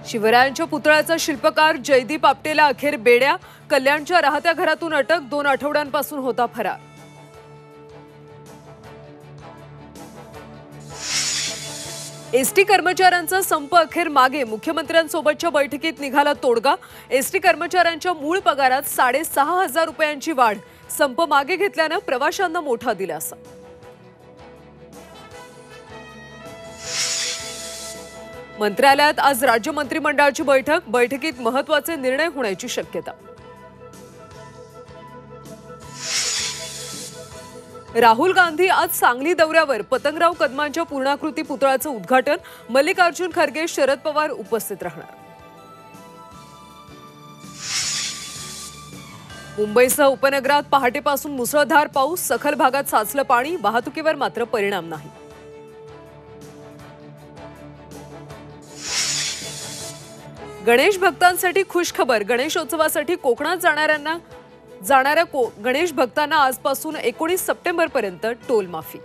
शिवरायांच्या पुतळ्याचा शिल्पकार जयदीप आपटेला अखेर बेड्या, कल्याणच्या राहत्या घरातून अटक, 2 आठवड्यांपासून होता फरार। एसटी कर्मचाऱ्यांचा संप अखेर मागे, मुख्यमंत्र्यांसोबतच्या बैठकीत निघाला तोडगा। एसटी कर्मचाऱ्यांच्या मूळ पगारात 6,500 रुपयांची वाढ, संप मागे घेतल्याने प्रवाशांना मोठा दिलासा। मंत्रालयात आज राज्य मंत्रिमंडळाची बैठकीत महत्त्वाचे निर्णय होण्याची शक्यता। राहुल गांधी आज सांगली दौऱ्यावर, पतंगराव कदमांच्या पूर्णाकृती पुतळ्याचं उद्घाटन, मल्लिकार्जुन खरगे, शरद पवार उपस्थित राहणार। मुंबईसह उपनगरात पहाटेपासून मुसळधार पाऊस, सखल भागात साचलं पाणी, वाहतुकीवर मात्र परिणाम नाही। गणेश भक्तांसाठी खुश खबर, गणेशोत्सवासाठी कोकणात जाणाऱ्या गणेश भक्तांना आजपासून 19 सप्टेंबरपर्यंत टोल माफी।